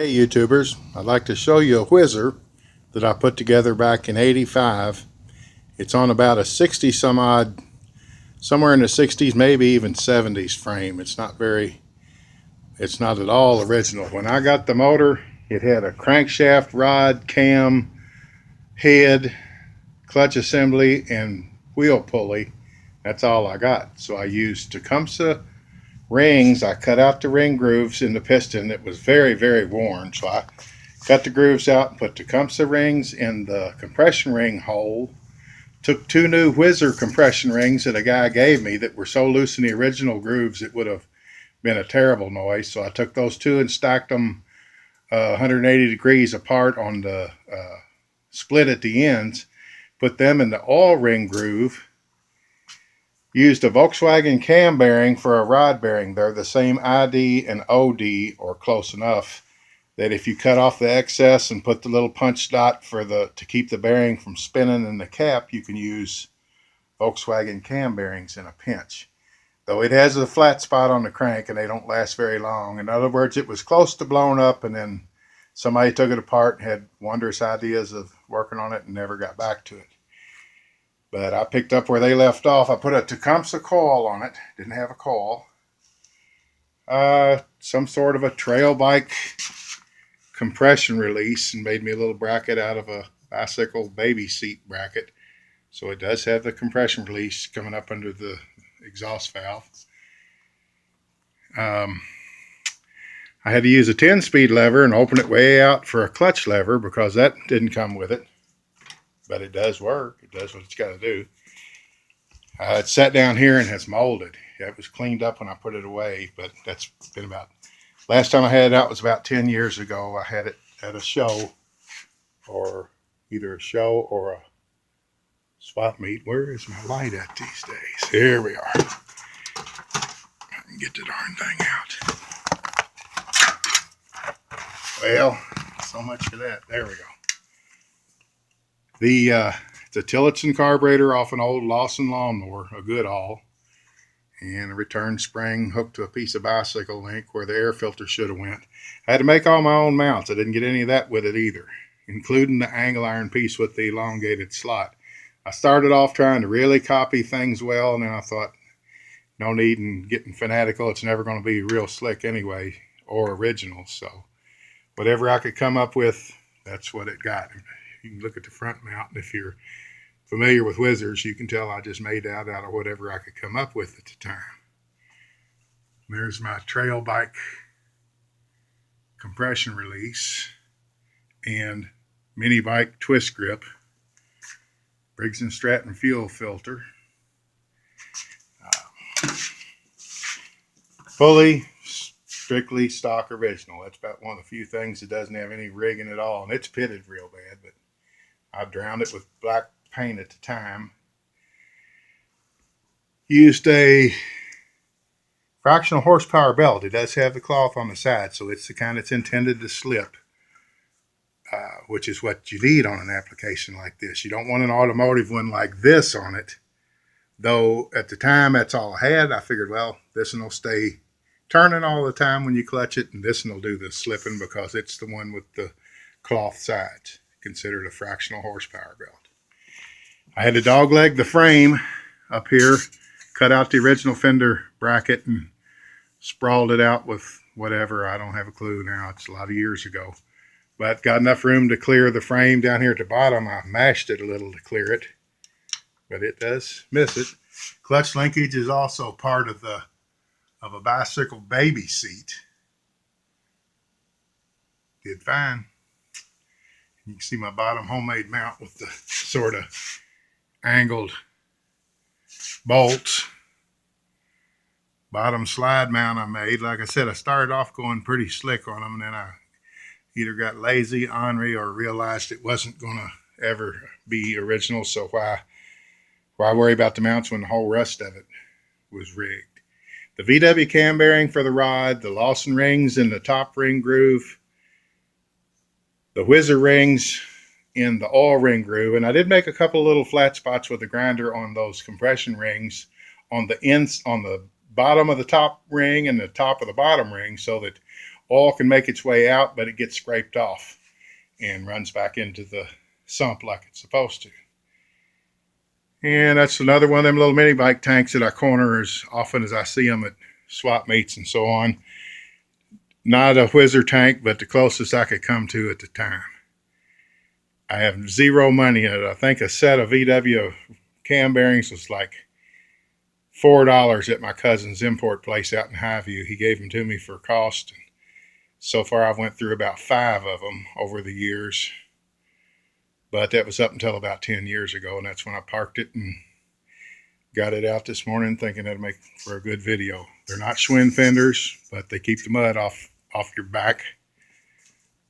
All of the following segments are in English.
Hey YouTubers, I'd like to show you a whizzer that I put together back in '85. It's on about a 60 some odd, somewhere in the 60s, maybe even 70s frame. It's not at all original. When I got the motor, it had a crankshaft, rod, cam, head, clutch assembly, and wheel pulley. That's all I got. So I used tecumseh rings. I cut out the ring grooves in the piston. It was very, very worn, so I cut the grooves out and put tecumseh rings in the compression ring hole. Took two new whizzer compression rings that a guy gave me that were so loose in the original grooves it would have been a terrible noise. So I took those two and stacked them 180 degrees apart on the split at the ends. Put them in the oil ring groove. Used a Volkswagen cam bearing for a rod bearing. They're the same ID and OD, or close enough, that if you cut off the excess and put the little punch dot to keep the bearing from spinning in the cap, you can use Volkswagen cam bearings in a pinch. Though it has a flat spot on the crank and they don't last very long. In other words, it was close to blown up, and then somebody took it apart and had wondrous ideas of working on it and never got back to it. But I picked up where they left off. I put a tecumseh coil on it. Didn't have a coil. Some sort of a trail bike compression release, and made me a little bracket out of a bicycle baby seat bracket. So it does have the compression release coming up under the exhaust valve. I had to use a 10-speed lever and open it way out for a clutch lever because that didn't come with it. But it does work. It does what it's got to do. It's sat down here and has molded. It was cleaned up when I put it away, but that's been about, last time I had it out was about 10 years ago. I had it at a show, or either a show or a swap meet. Where is my light at these days? Here we are. I can get the darn thing out. Well, so much for that. There we go. It's a Tillotson carburetor off an old Lawson lawnmower, a Goodall, and a return spring hooked to a piece of bicycle link where the air filter should have went. I had to make all my own mounts. I didn't get any of that with it either, including the angle iron piece with the elongated slot. I started off trying to really copy things well, and then I thought, no need in getting fanatical. It's never going to be real slick anyway, or original. So whatever I could come up with, that's what it got. You can look at the front mount, and if you're familiar with whizzers, you can tell I just made that out of whatever I could come up with at the time. There's my trail bike compression release and mini bike twist grip, Briggs & Stratton fuel filter, fully strictly stock original. That's about one of the few things that doesn't have any rigging at all, and it's pitted real bad, but I drowned it with black paint at the time. Used a fractional horsepower belt. It does have the cloth on the side, so it's the kind that's intended to slip, which is what you need on an application like this. You don't want an automotive one like this on it, though at the time that's all I had. I figured, well, this one will stay turning all the time when you clutch it, and this one will do the slipping because it's the one with the cloth sides, considered a fractional horsepower belt. I had to dogleg the frame up here, cut out the original fender bracket and sprawled it out with whatever. I don't have a clue now. It's a lot of years ago. But got enough room to clear the frame down here at the bottom. I mashed it a little to clear it, but it does miss it. Clutch linkage is also part of a bicycle baby seat. Did fine. You can see my bottom homemade mount with the sort of angled bolts. Bottom slide mount I made. Like I said, I started off going pretty slick on them, and then I either got lazy, ornery, or realized it wasn't going to ever be original, so why worry about the mounts when the whole rest of it was rigged. The VW cam bearing for the rod, the Lawson rings in the top ring groove, the whizzer rings in the oil ring groove, and I did make a couple of little flat spots with the grinder on those compression rings on the ends, on the bottom of the top ring and the top of the bottom ring, so that oil can make its way out, but it gets scraped off and runs back into the sump like it's supposed to. And that's another one of them little mini bike tanks that I corner as often as I see them at swap meets and so on. Not a whizzer tank, but the closest I could come to at the time. I have zero money in it. I think a set of VW cam bearings was like $4 at my cousin's import place out in Highview. He gave them to me for cost. And so far, I've went through about 5 of them over the years. But that was up until about 10 years ago, and that's when I parked it and got it out this morning, thinking that'd make for a good video. They're not Schwinn fenders, but they keep the mud off your back.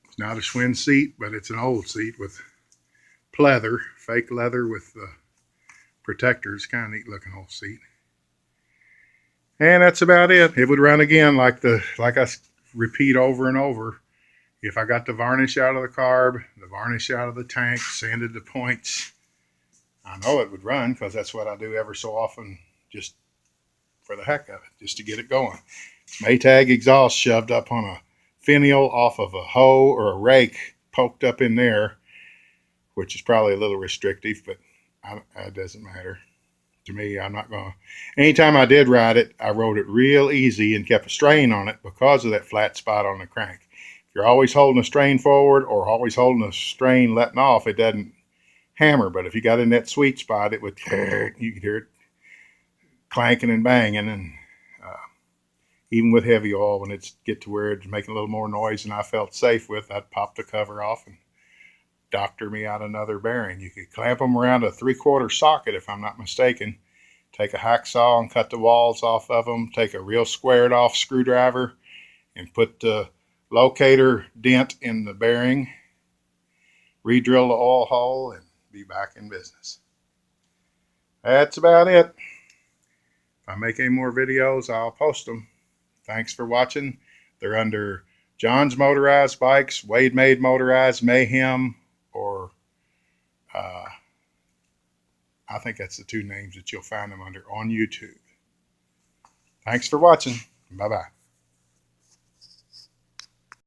It's not a Schwinn seat, but it's an old seat with pleather, fake leather with the protectors. Kind of neat looking old seat. And that's about it. It would run again like I repeat over and over. If I got the varnish out of the carb, the varnish out of the tank, sanded the points, I know it would run because that's what I do ever so often, just for the heck of it, just to get it going. It's maytag exhaust shoved up on a finial off of a hoe or a rake poked up in there, which is probably a little restrictive, but it doesn't matter. To me, I'm not going to. Anytime I did ride it, I rode it real easy and kept a strain on it because of that flat spot on the crank. If you're always holding a strain forward or always holding a strain letting off, it doesn't hammer. But if you got in that sweet spot, it would, you could hear it clanking and banging. And even with heavy oil, when it's get to where it's making a little more noise than I felt safe with, I'd pop the cover off and doctor me out another bearing. You could clamp them around a 3/4 socket, if I'm not mistaken. Take a hacksaw and cut the walls off of them. Take a real squared off screwdriver and put the locator dent in the bearing, re-drill the oil hole, and be back in business. That's about it. If I make any more videos, I'll post them. Thanks for watching. They're under John's Motorized Bikes, Wade Made Motorized, Mayhem, or I think that's the 2 names that you'll find them under on YouTube. Thanks for watching. Bye-bye.